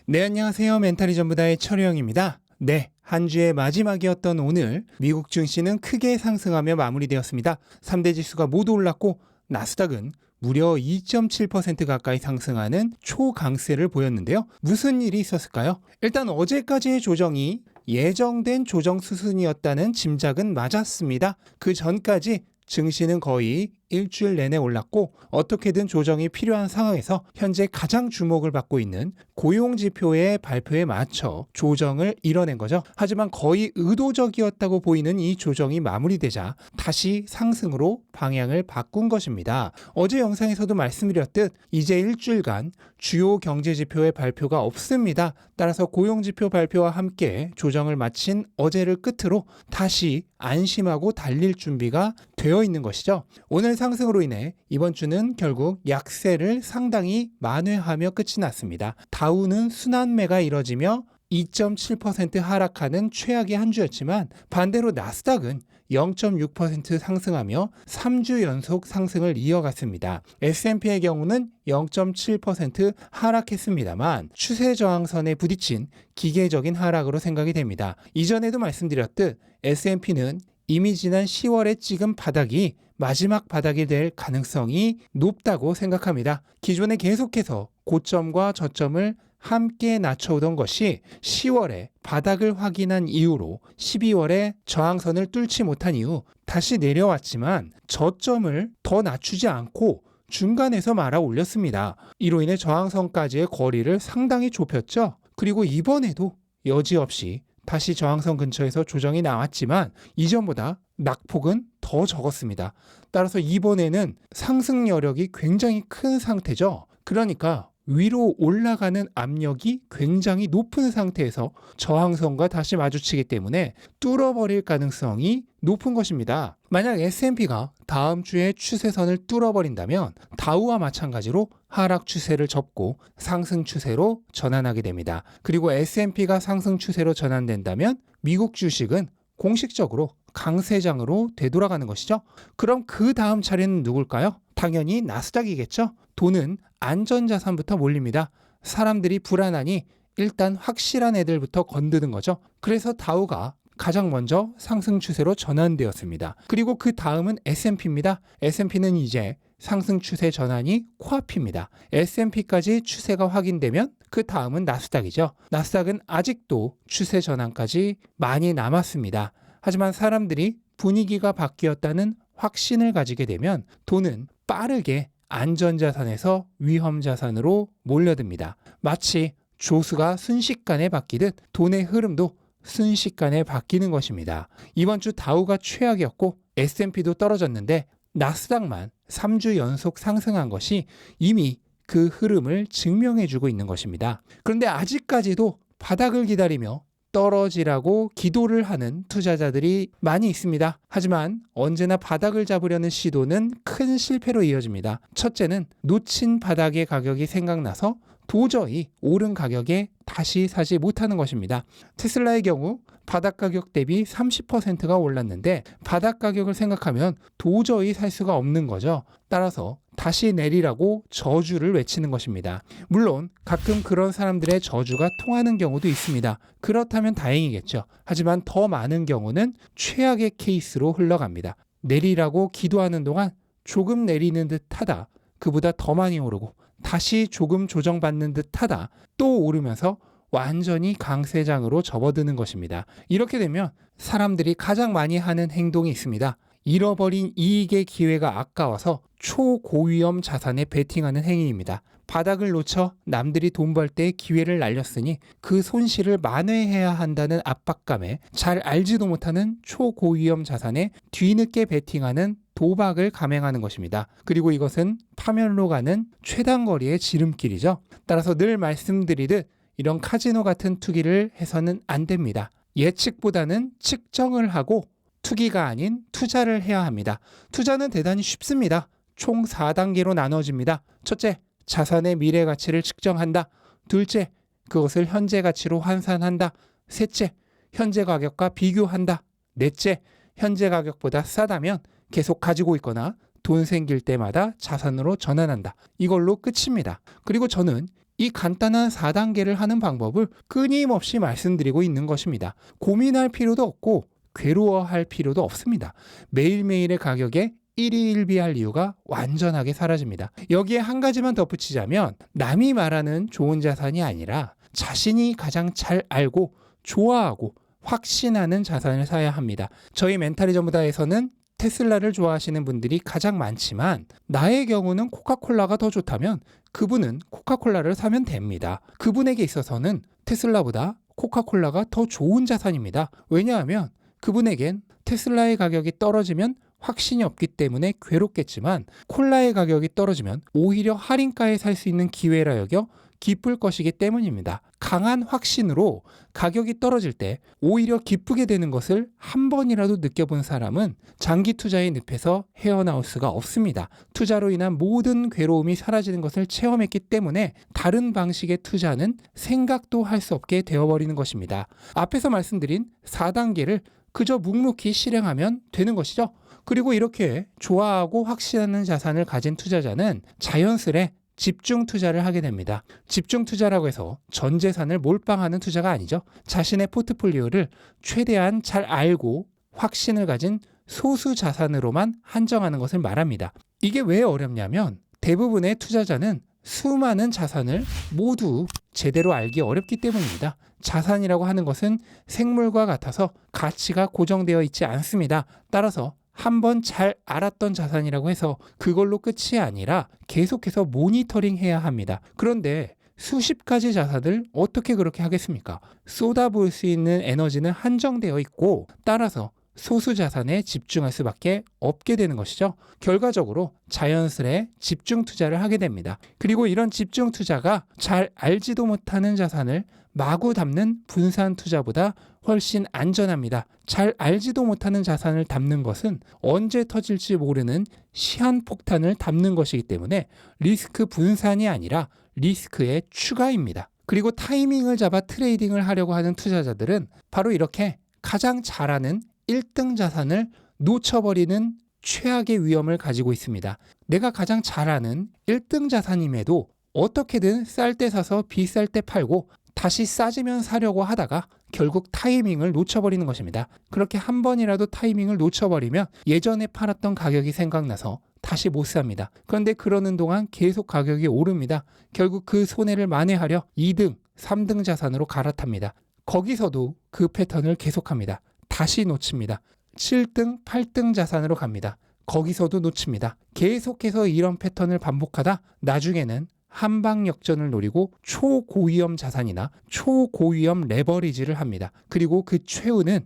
네, 안녕하세요. 멘탈이 전부다의 철우형입니다. 네, 한 주의 마지막이었던 오늘 미국 증시는 크게 상승하며 마무리되었습니다. 3대 지수가 모두 올랐고 나스닥은 무려 2.7% 가까이 상승하는 초강세를 보였는데요. 무슨 일이 있었을까요? 일단 어제까지의 조정이 예정된 조정 수순이었다는 짐작은 맞았습니다. 그 전까지 증시는 거의 일주일 내내 올랐고 어떻게든 조정이 필요한 상황에서 현재 가장 주목을 받고 있는 고용지표의 발표에 맞춰 조정을 이뤄낸 거죠. 하지만 거의 의도적이었다고 보이는 이 조정이 마무리되자 다시 상승으로 방향을 바꾼 것입니다. 어제 영상에서도 말씀드렸듯 이제 일주일간 주요 경제지표의 발표가 없습니다. 따라서 고용지표 발표와 함께 조정을 마친 어제를 끝으로 다시 안심하고 달릴 준비가 되어 있는 것이죠. 오늘 상승으로 인해 이번 주는 결국 약세를 상당히 만회하며 끝이 났습니다. 다우는 순환매가 이뤄지며 2.7% 하락하는 최악의 한 주였지만 반대로 나스닥은 0.6% 상승하며 3주 연속 상승을 이어갔습니다. S&P의 경우는 0.7% 하락했습니다만 추세 저항선에 부딪힌 기계적인 하락으로 생각이 됩니다. 이전에도 말씀드렸듯 S&P는 이미 지난 10월에 찍은 바닥이 마지막 바닥이 될 가능성이 높다고 생각합니다. 기존에 계속해서 고점과 저점을 함께 낮춰오던 것이 10월에 바닥을 확인한 이후로 12월에 저항선을 뚫지 못한 이후 다시 내려왔지만 저점을 더 낮추지 않고 중간에서 말아 올렸습니다. 이로 인해 저항선까지의 거리를 상당히 좁혔죠. 그리고 이번에도 여지없이 다시 저항선 근처에서 조정이 나왔지만 이전보다 낙폭은 더 적었습니다. 따라서 이번에는 상승 여력이 굉장히 큰 상태죠. 그러니까 위로 올라가는 압력이 굉장히 높은 상태에서 저항선과 다시 마주치기 때문에 뚫어버릴 가능성이 높은 것입니다. 만약 S&P가 다음 주에 추세선을 뚫어버린다면 다우와 마찬가지로 하락 추세를 접고 상승 추세로 전환하게 됩니다. 그리고 S&P가 상승 추세로 전환된다면 미국 주식은 공식적으로 강세장으로 되돌아가는 것이죠. 그럼 그 다음 차례는 누굴까요? 당연히 나스닥이겠죠. 돈은 안전자산부터 몰립니다. 사람들이 불안하니 일단 확실한 애들부터 건드는 거죠. 그래서 다우가 가장 먼저 상승 추세로 전환되었습니다. 그리고 그 다음은 S&P입니다. S&P는 이제 상승 추세 전환이 코앞입니다. S&P까지 추세가 확인되면 그 다음은 나스닥이죠. 나스닥은 아직도 추세 전환까지 많이 남았습니다. 하지만 사람들이 분위기가 바뀌었다는 확신을 가지게 되면 돈은 빠르게 안전자산에서 위험자산으로 몰려듭니다. 마치 조수가 순식간에 바뀌듯 돈의 흐름도 순식간에 바뀌는 것입니다. 이번 주 다우가 최악이었고 S&P도 떨어졌는데 나스닥만 3주 연속 상승한 것이 이미 그 흐름을 증명해주고 있는 것입니다. 그런데 아직까지도 바닥을 기다리며 떨어지라고 기도를 하는 투자자들이 많이 있습니다. 하지만 언제나 바닥을 잡으려는 시도는 큰 실패로 이어집니다. 첫째는 놓친 바닥의 가격이 생각나서 도저히 오른 가격에 다시 사지 못하는 것입니다. 테슬라의 경우 바닥 가격 대비 30%가 올랐는데 바닥 가격을 생각하면 도저히 살 수가 없는 거죠. 따라서 다시 내리라고 저주를 외치는 것입니다. 물론 가끔 그런 사람들의 저주가 통하는 경우도 있습니다. 그렇다면 다행이겠죠. 하지만 더 많은 경우는 최악의 케이스로 흘러갑니다. 내리라고 기도하는 동안 조금 내리는 듯 하다. 그보다 더 많이 오르고 다시 조금 조정받는 듯 하다. 또 오르면서 완전히 강세장으로 접어드는 것입니다. 이렇게 되면 사람들이 가장 많이 하는 행동이 있습니다. 잃어버린 이익의 기회가 아까워서 초고위험 자산에 베팅하는 행위입니다. 바닥을 놓쳐 남들이 돈 벌 때 기회를 날렸으니 그 손실을 만회해야 한다는 압박감에 잘 알지도 못하는 초고위험 자산에 뒤늦게 베팅하는 도박을 감행하는 것입니다. 그리고 이것은 파멸로 가는 최단거리의 지름길이죠. 따라서 늘 말씀드리듯 이런 카지노 같은 투기를 해서는 안 됩니다. 예측보다는 측정을 하고 투기가 아닌 투자를 해야 합니다. 투자는 대단히 쉽습니다. 총 4단계로 나눠집니다. 첫째, 자산의 미래 가치를 측정한다. 둘째, 그것을 현재 가치로 환산한다. 셋째, 현재 가격과 비교한다. 넷째, 현재 가격보다 싸다면 계속 가지고 있거나 돈 생길 때마다 자산으로 전환한다. 이걸로 끝입니다. 그리고 저는 이 간단한 4단계를 하는 방법을 끊임없이 말씀드리고 있는 것입니다. 고민할 필요도 없고 괴로워할 필요도 없습니다. 매일매일의 가격에 일희일비할 이유가 완전하게 사라집니다. 여기에 한 가지만 덧붙이자면 남이 말하는 좋은 자산이 아니라 자신이 가장 잘 알고 좋아하고 확신하는 자산을 사야 합니다. 저희 멘탈이 전부다에서는 테슬라를 좋아하시는 분들이 가장 많지만 나의 경우는 코카콜라가 더 좋다면 그분은 코카콜라를 사면 됩니다. 그분에게 있어서는 테슬라보다 코카콜라가 더 좋은 자산입니다. 왜냐하면 그분에겐 테슬라의 가격이 떨어지면 확신이 없기 때문에 괴롭겠지만 콜라의 가격이 떨어지면 오히려 할인가에 살 수 있는 기회라 여겨 기쁠 것이기 때문입니다. 강한 확신으로 가격이 떨어질 때 오히려 기쁘게 되는 것을 한 번이라도 느껴본 사람은 장기 투자의 늪에서 헤어나올 수가 없습니다. 투자로 인한 모든 괴로움이 사라지는 것을 체험했기 때문에 다른 방식의 투자는 생각도 할 수 없게 되어버리는 것입니다. 앞에서 말씀드린 4단계를 그저 묵묵히 실행하면 되는 것이죠. 그리고 이렇게 좋아하고 확신하는 자산을 가진 투자자는 자연스레 집중 투자를 하게 됩니다. 집중 투자라고 해서 전 재산을 몰빵하는 투자가 아니죠. 자신의 포트폴리오를 최대한 잘 알고 확신을 가진 소수 자산으로만 한정하는 것을 말합니다. 이게 왜 어렵냐면 대부분의 투자자는 수많은 자산을 모두 제대로 알기 어렵기 때문입니다. 자산이라고 하는 것은 생물과 같아서 가치가 고정되어 있지 않습니다. 따라서 한번 잘 알았던 자산이라고 해서 그걸로 끝이 아니라 계속해서 모니터링 해야 합니다. 그런데 수십 가지 자산을 어떻게 그렇게 하겠습니까? 쏟아부을 수 있는 에너지는 한정되어 있고 따라서 소수 자산에 집중할 수밖에 없게 되는 것이죠. 결과적으로 자연스레 집중 투자를 하게 됩니다. 그리고 이런 집중 투자가 잘 알지도 못하는 자산을 마구 담는 분산 투자보다 훨씬 안전합니다. 잘 알지도 못하는 자산을 담는 것은 언제 터질지 모르는 시한폭탄을 담는 것이기 때문에 리스크 분산이 아니라 리스크의 추가입니다. 그리고 타이밍을 잡아 트레이딩을 하려고 하는 투자자들은 바로 이렇게 가장 잘하는 1등 자산을 놓쳐버리는 최악의 위험을 가지고 있습니다. 내가 가장 잘하는 1등 자산임에도 어떻게든 쌀 때 사서 비쌀 때 팔고 다시 싸지면 사려고 하다가 결국 타이밍을 놓쳐버리는 것입니다. 그렇게 한 번이라도 타이밍을 놓쳐버리면 예전에 팔았던 가격이 생각나서 다시 못 삽니다. 그런데 그러는 동안 계속 가격이 오릅니다. 결국 그 손해를 만회하려 2등, 3등 자산으로 갈아탑니다. 거기서도 그 패턴을 계속합니다. 다시 놓칩니다. 7등, 8등 자산으로 갑니다. 거기서도 놓칩니다. 계속해서 이런 패턴을 반복하다 나중에는 한방 역전을 노리고 초고위험 자산이나 초고위험 레버리지를 합니다. 그리고 그 최후는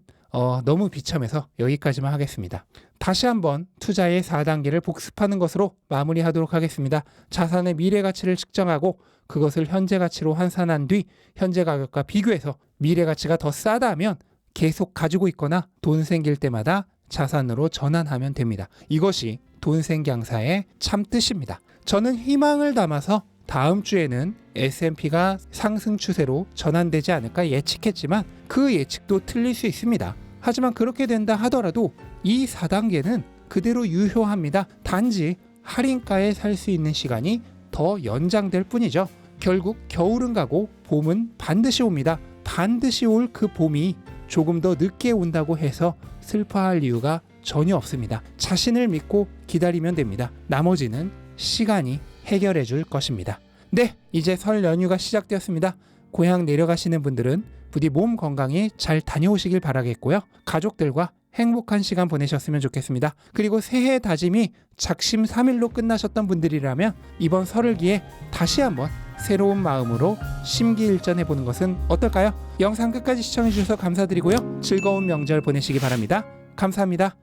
너무 비참해서 여기까지만 하겠습니다. 다시 한번 투자의 4단계를 복습하는 것으로 마무리하도록 하겠습니다. 자산의 미래 가치를 측정하고 그것을 현재 가치로 환산한 뒤 현재 가격과 비교해서 미래 가치가 더 싸다면 계속 가지고 있거나 돈 생길 때마다 자산으로 전환하면 됩니다. 이것이 돈생강사의 참뜻입니다. 저는 희망을 담아서 다음 주에는 S&P가 상승 추세로 전환되지 않을까 예측했지만 그 예측도 틀릴 수 있습니다. 하지만 그렇게 된다 하더라도 이 4단계는 그대로 유효합니다. 단지 할인가에 살 수 있는 시간이 더 연장될 뿐이죠. 결국 겨울은 가고 봄은 반드시 옵니다. 반드시 올 그 봄이 조금 더 늦게 온다고 해서 슬퍼할 이유가 전혀 없습니다. 자신을 믿고 기다리면 됩니다. 나머지는 시간이 해결해 줄 것입니다. 네, 이제 설 연휴가 시작되었습니다. 고향 내려가시는 분들은 부디 몸 건강히 잘 다녀오시길 바라겠고요. 가족들과 행복한 시간 보내셨으면 좋겠습니다. 그리고 새해 다짐이 작심 3일로 끝나셨던 분들이라면 이번 설을 기해 다시 한번 새로운 마음으로 심기일전해보는 것은 어떨까요? 영상 끝까지 시청해주셔서 감사드리고요. 즐거운 명절 보내시기 바랍니다. 감사합니다.